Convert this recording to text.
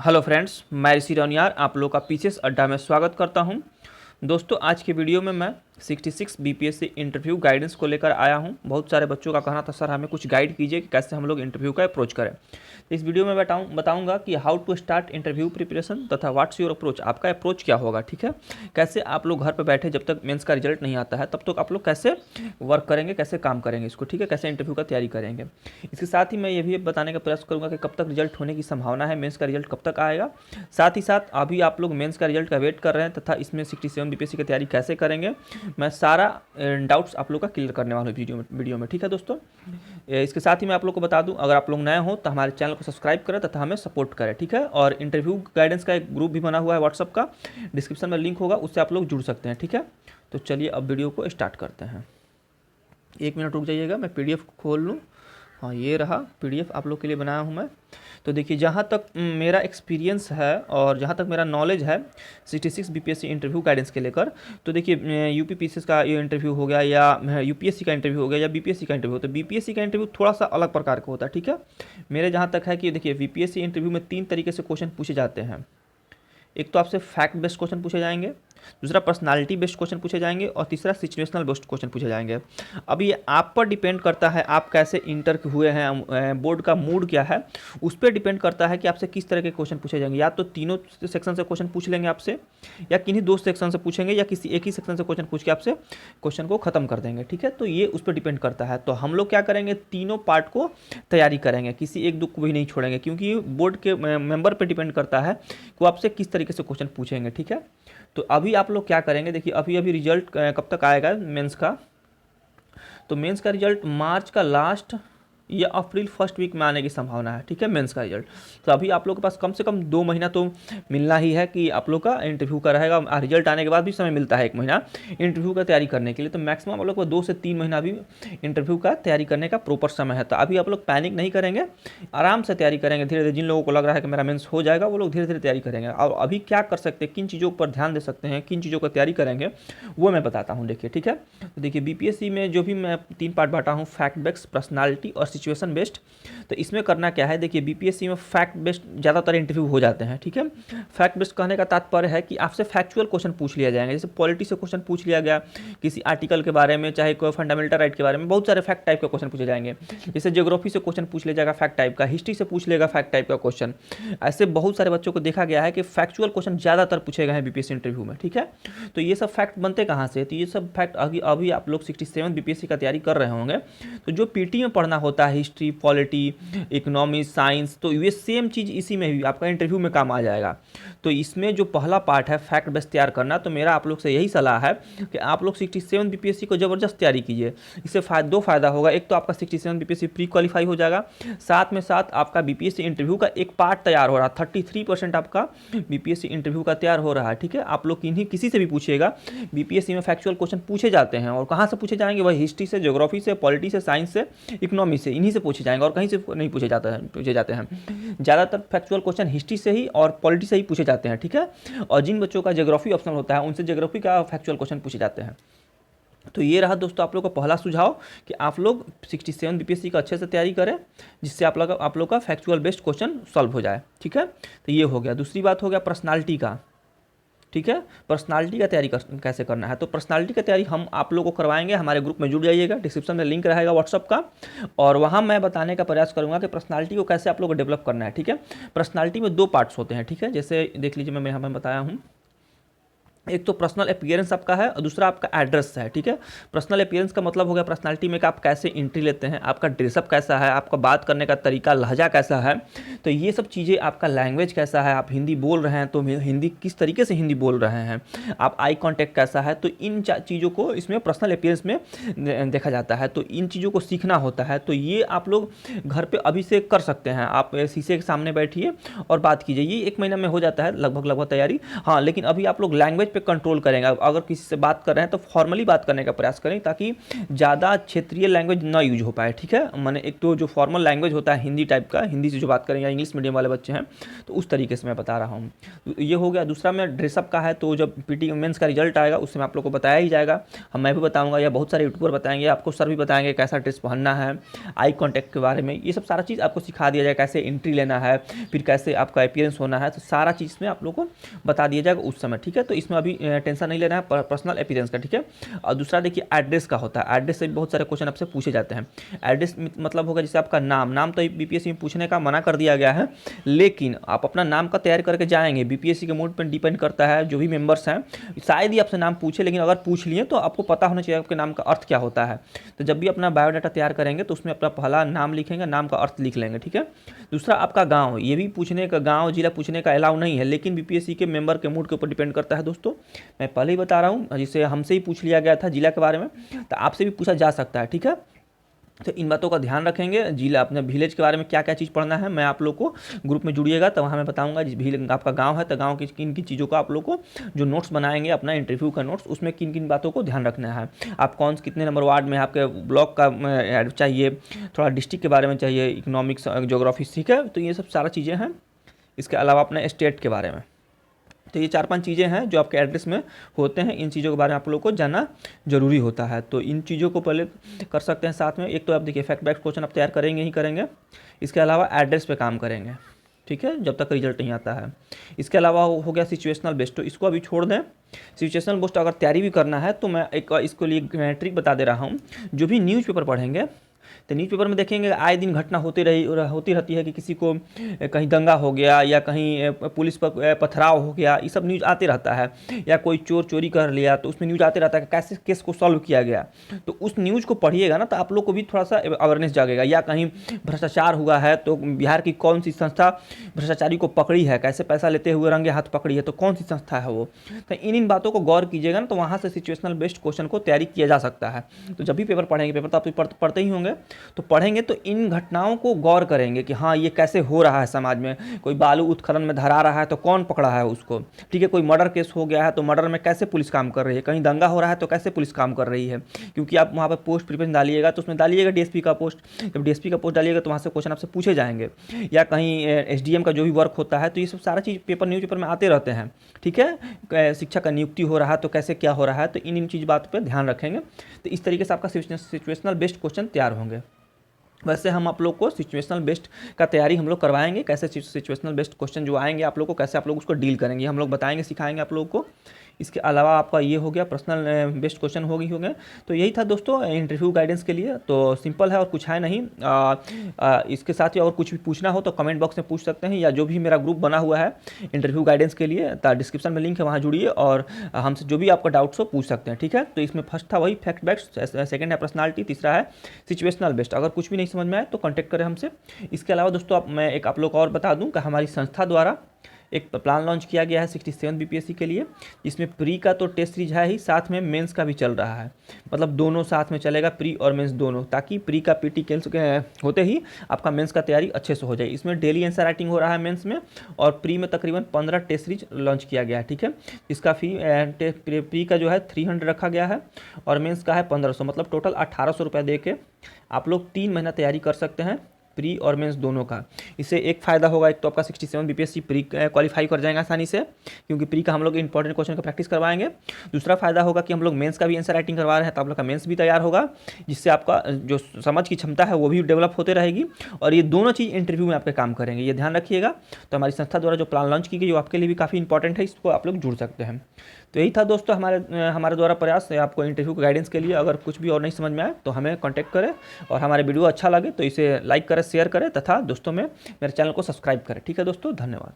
Hello friends, मैं ऋषि रौनियार आप लोग का पीसीएस अड्डा में स्वागत करता हूं। दोस्तों, आज के वीडियो में मैं 66 बीपीएससी इंटरव्यू गाइडेंस को लेकर आया हूं। बहुत सारे बच्चों का कहना था, सर हमें कुछ गाइड कीजिए कि कैसे हम लोग इंटरव्यू का अप्रोच करें। तो इस वीडियो में बताऊंगा कि how to start interview preparation तथा व्हाट्स योर अप्रोच, आपका अप्रोच क्या होगा। ठीक है, कैसे आप लोग घर पर बैठे जब तक मेंस का रिजल्ट नहीं आता है तब तक आप लोग कैसे वर्क करेंगे, कैसे काम करेंगे इसको। ठीक है, कैसे इंटरव्यू का तैयारी करेंगे। इसके साथ ही मैं ये भी बताने का प्रयास करूँगा कि कब तक रिजल्ट होने की संभावना है, मेंस का रिजल्ट कब तक आएगा। साथ ही साथ अभी आप लोग मेंस का रिजल्ट का वेट कर रहे हैं तथा इसमें 67 बीपीएससी की तैयारी कैसे करेंगे, मैं सारा डाउट्स आप लोग का क्लियर करने वाला हूँ वीडियो में। ठीक है दोस्तों, इसके साथ ही मैं आप लोग को बता दूं, अगर आप लोग नए हो तो हमारे चैनल को सब्सक्राइब करें तथा हमें सपोर्ट करें। ठीक है, और इंटरव्यू गाइडेंस का एक ग्रुप भी बना हुआ है व्हाट्सअप का, डिस्क्रिप्शन में लिंक होगा, उससे आप लोग जुड़ सकते हैं। ठीक है, तो चलिए अब वीडियो को स्टार्ट करते हैं। 1 मिनट रुक जाइएगा, मैं पीडीएफ खोल लूँ। हाँ, ये रहा पीडीएफ आप लोग के लिए बनाया हूँ मैं। तो देखिए, जहाँ तक मेरा एक्सपीरियंस है और जहाँ तक मेरा नॉलेज है 66 बीपीएससी इंटरव्यू गाइडेंस के लेकर, तो देखिए यूपी पीसीएस का ये इंटरव्यू हो गया या यूपीएससी का इंटरव्यू हो गया या बीपीएससी का इंटरव्यू, तो बीपीएससी का इंटरव्यू थोड़ा सा अलग प्रकार का होता है। ठीक है, मेरे जहाँ तक है कि देखिए बीपीएससी इंटरव्यू में 3 तरीके से क्वेश्चन पूछे जाते हैं। एक तो आपसे फैक्ट बेस्ड क्वेश्चन पूछे जाएंगे, दूसरा पर्सनालिटी बेस्ड क्वेश्चन पूछे जाएंगे और तीसरा सिचुएशनल बेस्ड क्वेश्चन पूछे जाएंगे। अब ये आप पर डिपेंड करता है आप कैसे इंटर हुए हैं, बोर्ड का मूड क्या है, उस पर डिपेंड करता है कि आपसे किस तरह के क्वेश्चन पूछे जाएंगे। या तो तीनों सेक्शन से क्वेश्चन पूछ लेंगे आपसे, या किन्हीं 2 सेक्शन से पूछेंगे, या किसी एक ही सेक्शन से क्वेश्चन पूछ के आपसे क्वेश्चन को खत्म कर देंगे। ठीक है, तो ये उस पर डिपेंड करता है। तो हम लोग क्या करेंगे, तीनों पार्ट को तैयारी करेंगे, किसी एक दो को भी नहीं छोड़ेंगे, क्योंकि बोर्ड के मेंबर पर डिपेंड करता है कि वो आपसे किस तरीके से क्वेश्चन पूछेंगे। ठीक है, तो अभी आप लोग क्या करेंगे, देखिए अभी रिजल्ट कब तक आएगा मेंस का, तो मेंस का रिजल्ट मार्च का लास्ट या अप्रैल फर्स्ट वीक में आने की संभावना है। ठीक है, मेंस का रिजल्ट। तो अभी आप लोग के पास कम से कम 2 महीना तो मिलना ही है कि आप लोग का इंटरव्यू का रहेगा। रिजल्ट आने के बाद भी समय मिलता है 1 महीना इंटरव्यू का तैयारी करने के लिए, तो मैक्सिमम आप लोग को 2 से 3 महीना भी इंटरव्यू का तैयारी करने का प्रॉपर समय है। तो अभी आप लोग पैनिक नहीं करेंगे, आराम से तैयारी करेंगे धीरे धीरे। जिन लोगों को लग रहा है कि मेरा मेंस हो जाएगा, वो लोग धीरे धीरे तैयारी करेंगे। और अभी क्या कर सकते हैं, किन चीज़ों पर ध्यान दे सकते हैं, किन चीज़ों का तैयारी करेंगे, वो मैं बताता हूँ। देखिए, ठीक है, तो देखिए बीपीएससी में जो भी मैं 3 पार्ट बांटा हूँ, फैक्ट बेस्ड, पर्सनालिटी और सिचुएशन बेस्ड। तो इसमें करना क्या है, देखिए बीपीएससी में फैक्ट बेस्ड ज़्यादातर इंटरव्यू हो जाते हैं। ठीक है, फैक्ट बेस्ड कहने का तात्पर्य है कि आपसे फैक्चुअल क्वेश्चन पूछ लिया जाएगा। जैसे पॉलिटी से क्वेश्चन पूछ लिया गया, किसी आर्टिकल के बारे में, चाहे कोई फंडामेंटल राइट के बारे में, बहुत सारे फैक्ट टाइप के क्वेश्चन पूछे जाएंगे। जैसे ज्योग्राफी से क्वेश्चन पूछ लिया जाएगा फैक्ट टाइप का, हिस्ट्री से पूछ लेगा फैक्ट टाइप का क्वेश्चन। ऐसे बहुत सारे बच्चों को देखा गया है कि फैक्चुअल क्वेश्चन ज़्यादातर पूछे गए हैं बीपीएससी इंटरव्यू में। ठीक है, तो ये सब फैक्ट बनते कहाँ से, तो ये सब फैक्ट अभी आप लोग 67 बीपीएससी का तैयारी कर रहे होंगे, तो जो पीटी में पढ़ना होता है, हिस्ट्री, पॉलिटी, इकोनॉमी, साइंस, तो ये सेम चीज़ इसी में भी आपका इंटरव्यू में काम आ जाएगा। तो इसमें जो पहला पार्ट है फैक्ट बेस्ड तैयार करना, तो मेरा आप लोग से यही सलाह है कि आप लोग 67 बीपीएससी को ज़बरदस्त तैयारी कीजिए। इससे दो फायदा होगा। एक तो आपका 67 बीपीएससी प्री क्वालिफाई हो जाएगा, साथ में साथ आपका बीपीएससी इंटरव्यू का एक पार्ट तैयार हो रहा है। 33% आपका बीपीएससी इंटरव्यू का तैयार हो रहा है। ठीक है, आप लोग किन्हीं किसी से भी पूछिएगा, बीपीएससी में फैक्चुअल क्वेश्चन पूछे जाते हैं। और कहाँ से पूछे जाएंगे, वही हिस्ट्री से, ज्योग्राफी से, पॉलिटी से, साइंस से, इकोनॉमी से, इन्हीं से पूछे जाएंगे और कहीं से नहीं पूछे जाते हैं। ज़्यादातर फैक्चुअल क्वेश्चन हिस्ट्री से ही और पॉलिटी से ही पूछे जाते हैं। ठीक है, और जिन बच्चों का ज्योग्राफी ऑप्शन होता है उनसे ज्योग्राफी का फैक्चुअल क्वेश्चन पूछे जाते हैं। तो ये रहा दोस्तों आप लोग का पहला सुझाव कि आप लोग 67 बीपीएससी का अच्छे से तैयारी करें, जिससे आप लोग का फैक्चुअल बेस्ड क्वेश्चन सॉल्व हो जाए। ठीक है, तो ये हो गया। दूसरी बात हो गया पर्सनालिटी का। ठीक है, पर्सनालिटी का तैयारी कैसे करना है, तो पर्सनालिटी का तैयारी हम आप लोगों को करवाएंगे। हमारे ग्रुप में जुड़ जाइएगा, डिस्क्रिप्शन में लिंक रहेगा व्हाट्सअप का, और वहाँ मैं बताने का प्रयास करूँगा कि पर्सनालिटी को कैसे आप लोगों को डेवलप करना है। ठीक है, पर्सनालिटी में 2 पार्ट्स होते हैं। ठीक है, जैसे देख लीजिए, मैं यहाँ पर बताया हूँ, एक तो पर्सनल अपीयरेंस आपका है और दूसरा आपका एड्रेस है। ठीक है, पर्सनल अपीयरेंस का मतलब हो गया पर्सनालिटी में कि आप कैसे एंट्री लेते हैं, आपका ड्रेसअप कैसा है, आपका बात करने का तरीका, लहजा कैसा है, तो ये सब चीज़ें, आपका लैंग्वेज कैसा है, आप हिंदी बोल रहे हैं तो हिंदी किस तरीके से हिंदी बोल रहे हैं, आप आई कॉन्टैक्ट कैसा है, तो इन चीज़ों को इसमें पर्सनल अपीयरेंस में देखा जाता है। तो इन चीज़ों को सीखना होता है। तो ये आप लोग घर पर अभी से कर सकते हैं। आप शीशे के सामने बैठिए और बात कीजिए, ये 1 महीना में हो जाता है लगभग तैयारी। हाँ, लेकिन अभी आप लोग लैंग्वेज पे कंट्रोल करेंगे। अगर किसी से बात कर रहे हैं तो फॉर्मली बात करने का प्रयास करें ताकि ज़्यादा क्षेत्रीय लैंग्वेज ना यूज हो पाए, ठीक है। मैंने एक तो जो फॉर्मल लैंग्वेज होता है हिंदी टाइप का, हिंदी से जो बात करें या इंग्लिश मीडियम वाले बच्चे हैं तो उस तरीके से मैं बता रहा हूँ। ये हो गया। दूसरा में ड्रेसअप का है, तो जब पीटी मेंस का रिजल्ट आएगा उसमें आप लोग को बताया ही जाएगा, मैं भी बताऊँगा या बहुत सारे यूट्यूबर बताएंगे, आपको सर भी बताएंगे कैसा ड्रेस पहनना है, आई कॉन्टैक्ट के बारे में, ये सब सारा चीज़ आपको सिखा दिया जाएगा, कैसे एंट्री लेना है, फिर कैसे आपका अपीयरेंस होना है, तो सारा चीज़ में आप लोग को बता दिया जाएगा उस समय, ठीक है। तो इसमें अभी टेंशन नहीं लेना है पर्सनल अपीयरेंस का, ठीक है। और दूसरा देखिए एड्रेस का होता है, एड्रेस से बहुत सारे क्वेश्चन आपसे पूछे जाते हैं। एड्रेस मतलब होगा जैसे आपका नाम तो बीपीएससी में पूछने का मना कर दिया गया है, लेकिन आप अपना नाम का तैयार करके जाएंगे, बीपीएससी के मूड पर डिपेंड करता है, जो भी मेंबर्स हैं शायद ही आपसे नाम पूछे, लेकिन अगर पूछ लिए तो आपको पता होना चाहिए आपके नाम का अर्थ क्या होता है। तो जब भी अपना बायोडाटा तैयार करेंगे तो उसमें अपना पहला नाम लिखेंगे, नाम का अर्थ लिख लेंगे, ठीक है। दूसरा आपका गांव, ये भी पूछने का, गांव जिला पूछने का अलाउ नहीं है, लेकिन बीपीएससी के मेंबर के मूड के ऊपर डिपेंड करता है दोस्तों। मैं पहले ही बता रहा हूँ, जिसे हमसे ही पूछ लिया गया था जिला के बारे में, तो आपसे भी पूछा जा सकता है, ठीक है। तो इन बातों का ध्यान रखेंगे। जिला अपने विलेज के बारे में क्या क्या चीज़ पढ़ना है, मैं आप लोग को ग्रुप में जुड़िएगा तो वहाँ मैं बताऊंगा। जिस आपका गांव है तो गांव की किन किन चीज़ों का आप लोग को जो नोट्स बनाएंगे अपना इंटरव्यू का नोट्स, उसमें किन किन बातों को ध्यान रखना है। आप कितने नंबर वार्ड में, आपके ब्लॉक का चाहिए, थोड़ा डिस्ट्रिक्ट के बारे में चाहिए, इकोनॉमिक्स जोग्राफी, ठीक है। तो ये सब सारा चीज़ें हैं। इसके अलावा अपने स्टेट के बारे में, तो ये 4-5 चीज़ें हैं जो आपके एड्रेस में होते हैं। इन चीज़ों के बारे में आप लोग को जानना जरूरी होता है। तो इन चीज़ों को पहले कर सकते हैं साथ में। एक तो आप देखिए फैक्ट बैक क्वेश्चन आप तैयार करेंगे ही करेंगे, इसके अलावा एड्रेस पे काम करेंगे, ठीक है, जब तक रिजल्ट नहीं आता है। इसके अलावा हो गया सिचुएशनल बेस्ड, तो इसको अभी छोड़ दें। सिचुएशनल बेस्ड अगर तैयारी भी करना है तो मैं एक इसको लिए ट्रिक बता दे रहा हूँ। जो भी न्यूज़पेपर पढ़ेंगे तो न्यूज़पेपर में देखेंगे आए दिन घटना होती रहती है कि किसी को कहीं दंगा हो गया या कहीं पुलिस पर पथराव हो गया, ये सब न्यूज़ आते रहता है। या कोई चोर चोरी कर लिया तो उसमें न्यूज़ आते रहता है कि कैसे केस को सॉल्व किया गया। तो उस न्यूज़ को पढ़िएगा ना तो आप लोग को भी थोड़ा सा अवेयरनेस जागेगा। या कहीं भ्रष्टाचार हुआ है तो बिहार की कौन सी संस्था भ्रष्टाचारी को पकड़ी है, कैसे पैसा लेते हुए रंगे हाथ पकड़ी है, तो कौन सी संस्था है वो। तो इन बातों को गौर कीजिएगा ना, तो वहाँ से सिचुएशनल बेस्ड क्वेश्चन को तैयारी किया जा सकता है। तो जब भी पेपर पढ़ेंगे, पेपर तो आप पढ़ते ही होंगे, तो पढ़ेंगे तो इन घटनाओं को गौर करेंगे कि हाँ ये कैसे हो रहा है समाज में। कोई बालू उत्खनन में धरा रहा है तो कौन पकड़ा है उसको, ठीक है। कोई मर्डर केस हो गया है तो मर्डर में कैसे पुलिस काम कर रही है, कहीं दंगा हो रहा है तो कैसे पुलिस काम कर रही है। क्योंकि आप वहाँ पर पोस्ट प्रिपरेशन डालिएगा तो उसमें डालिएगा डीएसपी का पोस्ट। जब डीएसपी का पोस्ट डालिएगा तो वहाँ से क्वेश्चन आपसे पूछे जाएंगे। या कहीं एसडीएम का जो भी वर्क होता है, तो ये सब सारा चीज़ न्यूज़पेपर में आते रहते हैं, ठीक है। शिक्षा का नियुक्ति हो रहा है तो कैसे क्या हो रहा है, तो इन चीज़ बातों पर ध्यान रखेंगे। तो इस तरीके से आपका सिचुएशनल बेस्ड क्वेश्चन तैयार होंगे। वैसे हम आप लोग को सिचुएशनल बेस्ड का तैयारी हम लोग करवाएंगे। कैसे सिचुएशनल बेस्ड क्वेश्चन जो आएंगे आप लोग को, कैसे आप लोग उसको डील करेंगे, हम लोग बताएंगे, सिखाएंगे आप लोग को। इसके अलावा आपका ये हो गया पर्सनल बेस्ड क्वेश्चन हो गए। तो यही था दोस्तों इंटरव्यू गाइडेंस के लिए। तो सिंपल है और कुछ है नहीं। इसके साथ ही अगर कुछ भी पूछना हो तो कमेंट बॉक्स में पूछ सकते हैं, या जो भी मेरा ग्रुप बना हुआ है इंटरव्यू गाइडेंस के लिए, डिस्क्रिप्शन में लिंक है, वहाँ जुड़िए और हमसे जो भी आपका डाउट्स हो पूछ सकते हैं, ठीक है। तो इसमें फर्स्ट था वही फैक्ट बेस्ड, सेकंड है पर्सनालिटी, तीसरा है सिचुएशनल बेस्ड। अगर कुछ भी नहीं समझ में आए तो कॉन्टैक्ट करें हमसे। इसके अलावा दोस्तों मैं आप लोग को और बता दूं कि हमारी संस्था द्वारा एक प्लान लॉन्च किया गया है 67 बीपीएससी के लिए, जिसमें प्री का तो टेस्ट सीरीज है ही, साथ में मेंस का भी चल रहा है। मतलब दोनों साथ में चलेगा, प्री और मेंस दोनों, ताकि प्री का पीटी होते ही आपका मेंस का तैयारी अच्छे से हो जाए। इसमें डेली आंसर राइटिंग हो रहा है मेंस में, और प्री में तकरीबन 15 टेस्ट सीरीज लॉन्च किया गया है, ठीक है। इसका फी प्री का जो है 300 रखा गया है और मेंस का है 1500, मतलब टोटल 1800 रुपये दे के आप लोग 3 महीना तैयारी कर सकते हैं, प्री और मेंस दोनों का। इससे एक फ़ायदा होगा, एक तो आपका 67 बीपीएससी प्री क्वालिफाई कर जाएगा आसानी से, क्योंकि प्री का हम लोग इंपॉर्टेंट क्वेश्चन का प्रैक्टिस करवाएंगे। दूसरा फ़ायदा होगा कि हम लोग मेंस का भी आंसर राइटिंग करवा रहे हैं, तो आप लोग का मेंस भी तैयार होगा, जिससे आपका जो समझ की क्षमता है वो भी डेवलप होते रहेगी। और ये दोनों चीज़ इंटरव्यू में आपके काम करेंगे, ये ध्यान रखिएगा। तो हमारी संस्था द्वारा जो प्लान लॉन्च की गई वो आपके लिए भी काफ़ी इंपॉर्टेंट है, इसको आप लोग जुड़ सकते हैं। तो यही था दोस्तों हमारे द्वारा प्रयास आपको इंटरव्यू के गाइडेंस के लिए। अगर कुछ भी और नहीं समझ में आए तो हमें कांटेक्ट करें, और हमारे वीडियो अच्छा लगे तो इसे लाइक करें, शेयर करें, तथा दोस्तों में मेरे चैनल को सब्सक्राइब करें। ठीक है दोस्तों, धन्यवाद।